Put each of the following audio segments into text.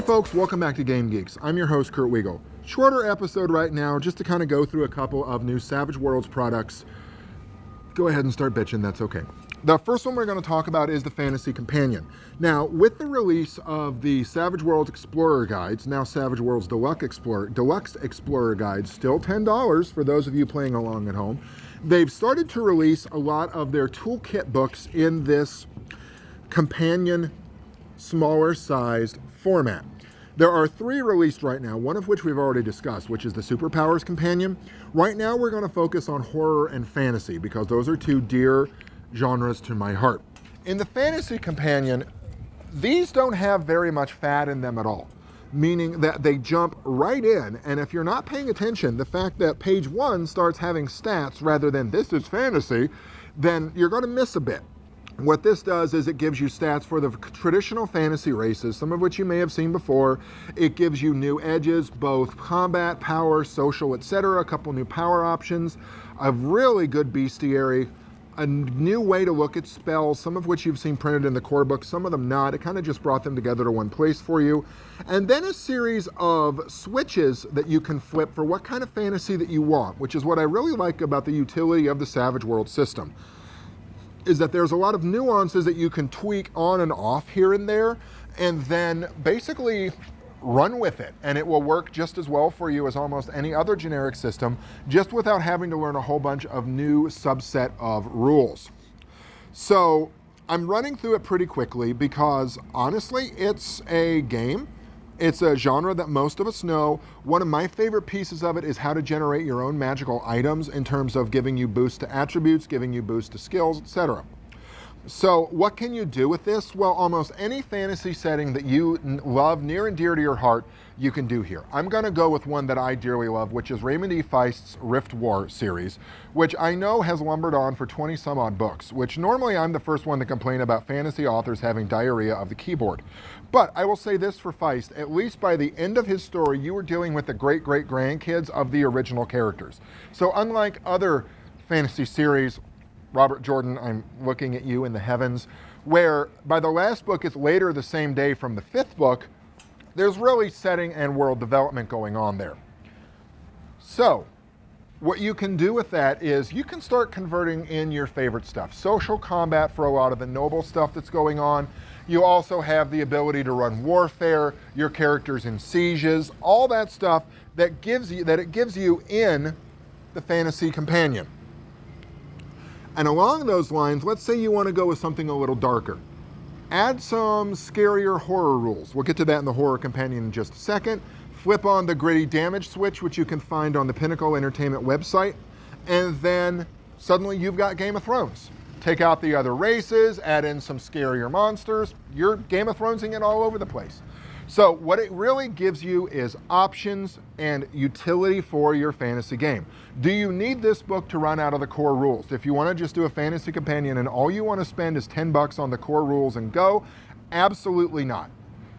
folks, welcome back to Game Geeks. I'm your host, Kurt Wiegel. Shorter episode right now, just to kind of go through a couple of new Savage Worlds products. Go ahead and start bitching, that's okay. The first one we're going to talk about is the Fantasy Companion. Now, with the release of the Savage Worlds Explorer Guides, now Savage Worlds Deluxe Explorer Guides, still $10 for those of you playing along at home, they've started to release a lot of their toolkit books in this companion, smaller sized format. There are 3 released right now, one of which we've already discussed, which is the Superpowers Companion. Right now we're going to focus on horror and fantasy because those are 2 dear genres to my heart. In the Fantasy Companion, these don't have very much fat in them at all, meaning that they jump right in, and if you're not paying attention, the fact that page 1 starts having stats rather than this is fantasy, then you're going to miss a bit. What this does is it gives you stats for the traditional fantasy races, some of which you may have seen before. It gives you new edges, both combat, power, social, etc. A couple new power options, a really good bestiary, a new way to look at spells, some of which you've seen printed in the core book, some of them not. It kind of just brought them together to one place for you. And then a series of switches that you can flip for what kind of fantasy that you want, which is what I really like about the utility of the Savage World system, is that there's a lot of nuances that you can tweak on and off here and there, and then basically run with it, and it will work just as well for you as almost any other generic system, just without having to learn a whole bunch of new subset of rules. So I'm running through it pretty quickly because honestly, it's a game. It's a genre that most of us know. One of my favorite pieces of it is how to generate your own magical items in terms of giving you boosts to attributes, giving you boosts to skills, etc. So what can you do with this? Well, almost any fantasy setting that you love near and dear to your heart, you can do here. I'm going to go with one that I dearly love, which is Raymond E. Feist's Rift War series, which I know has lumbered on for 20 some odd books, which normally I'm the first one to complain about fantasy authors having diarrhea of the keyboard. But I will say this for Feist, at least by the end of his story, you were dealing with the great-great-grandkids of the original characters. So unlike other fantasy series, Robert Jordan, I'm looking at you in the heavens, where by the last book it's later the same day from the 5th book, there's really setting and world development going on there. So what you can do with that is you can start converting in your favorite stuff. Social combat for a lot of the noble stuff that's going on. You also have the ability to run warfare, your characters in sieges, all that stuff that it gives you in the Fantasy Companion. And along those lines, let's say you want to go with something a little darker. Add some scarier horror rules. We'll get to that in the Horror Companion in just a second. Flip on the gritty damage switch, which you can find on the Pinnacle Entertainment website. And then suddenly you've got Game of Thrones. Take out the other races, add in some scarier monsters. You're Game of Thronesing it all over the place. So what it really gives you is options and utility for your fantasy game. Do you need this book to run out of the core rules? If you want to just do a Fantasy Companion and all you want to spend is $10 on the core rules and go, absolutely not.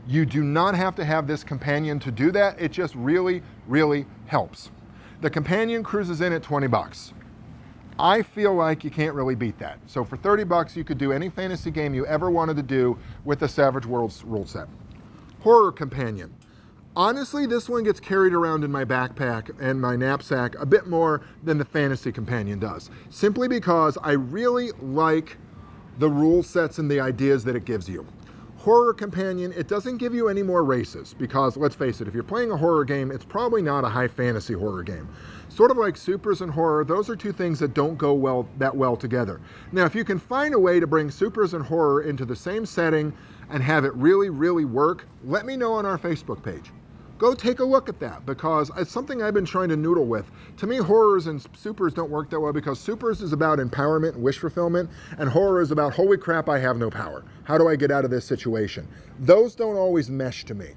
You do not have to have this companion to do that. It just really, really helps. The companion cruises in at $20. I feel like you can't really beat that. So for $30, you could do any fantasy game you ever wanted to do with the Savage Worlds rule set. Horror Companion. Honestly, this one gets carried around in my backpack and my knapsack a bit more than the Fantasy Companion does, simply because I really like the rule sets and the ideas that it gives you. Horror Companion, it doesn't give you any more races because, let's face it, if you're playing a horror game, it's probably not a high fantasy horror game. Sort of like supers and horror, those are 2 things that don't go that well together. Now, if you can find a way to bring supers and horror into the same setting and have it really, really work, let me know on our Facebook page. Go take a look at that because it's something I've been trying to noodle with. To me, horrors and supers don't work that well because supers is about empowerment and wish fulfillment, and horror is about, holy crap, I have no power. How do I get out of this situation? Those don't always mesh to me.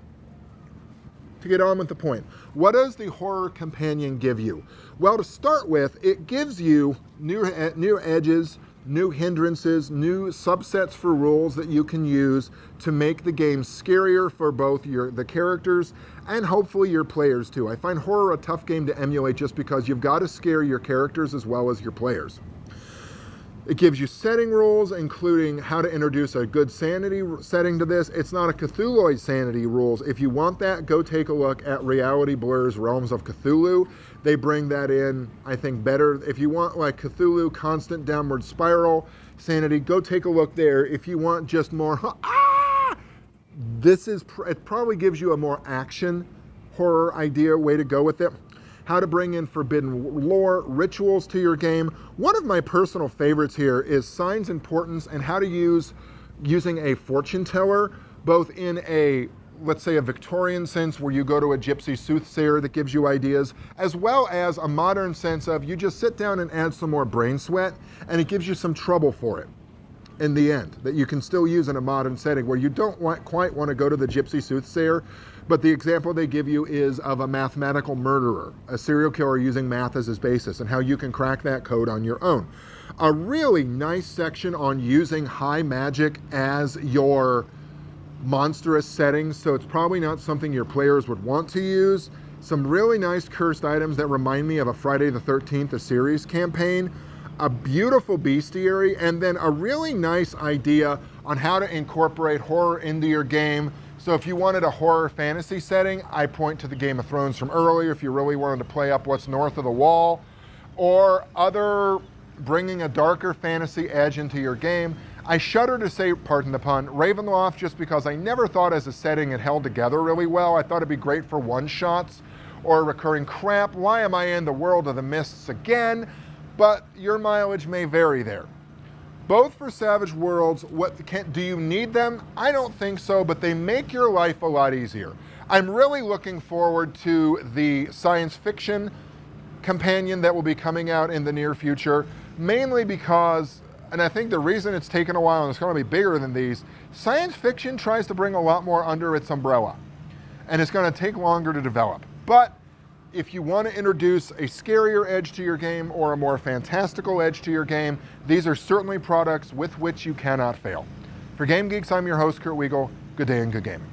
To get on with the point, what does the Horror Companion give you? Well, to start with, it gives you new edges, new hindrances, new subsets for rules that you can use to make the game scarier for both the characters and hopefully your players too. I find horror a tough game to emulate just because you've got to scare your characters as well as your players. It gives you setting rules, including how to introduce a good sanity setting to this. It's not a Cthulhuoid sanity rules. If you want that, go take a look at Reality Blur's Realms of Cthulhu. They bring that in, I think, better. If you want like Cthulhu, constant downward spiral sanity, go take a look there. If you want just more, it probably gives you a more action horror idea, way to go with it. How to bring in forbidden lore, rituals to your game. One of my personal favorites here is signs and portents and how to using a fortune teller, both in a, let's say, a Victorian sense where you go to a gypsy soothsayer that gives you ideas, as well as a modern sense of you just sit down and add some more brain sweat and it gives you some trouble for it in the end that you can still use in a modern setting where you don't quite want to go to the gypsy soothsayer. But the example they give you is of a mathematical murderer, a serial killer using math as his basis, and how you can crack that code on your own. A really nice section on using high magic as your monstrous settings, so it's probably not something your players would want to use. Some really nice cursed items that remind me of a Friday the 13th, a series campaign. A beautiful bestiary, and then a really nice idea on how to incorporate horror into your game. So if you wanted a horror fantasy setting, I point to the Game of Thrones from earlier if you really wanted to play up what's north of the wall, or bringing a darker fantasy edge into your game. I shudder to say, pardon the pun, Ravenloft, just because I never thought as a setting it held together really well. I thought it'd be great for one-shots or recurring crap. Why am I in the world of the mists again? But your mileage may vary there. Both for Savage Worlds, do you need them? I don't think so, but they make your life a lot easier. I'm really looking forward to the science fiction companion that will be coming out in the near future, mainly because, and I think the reason it's taken a while and it's going to be bigger than these, science fiction tries to bring a lot more under its umbrella, and it's going to take longer to develop. But if you want to introduce a scarier edge to your game or a more fantastical edge to your game, these are certainly products with which you cannot fail. For Game Geeks, I'm your host, Kurt Wiegel. Good day and good gaming.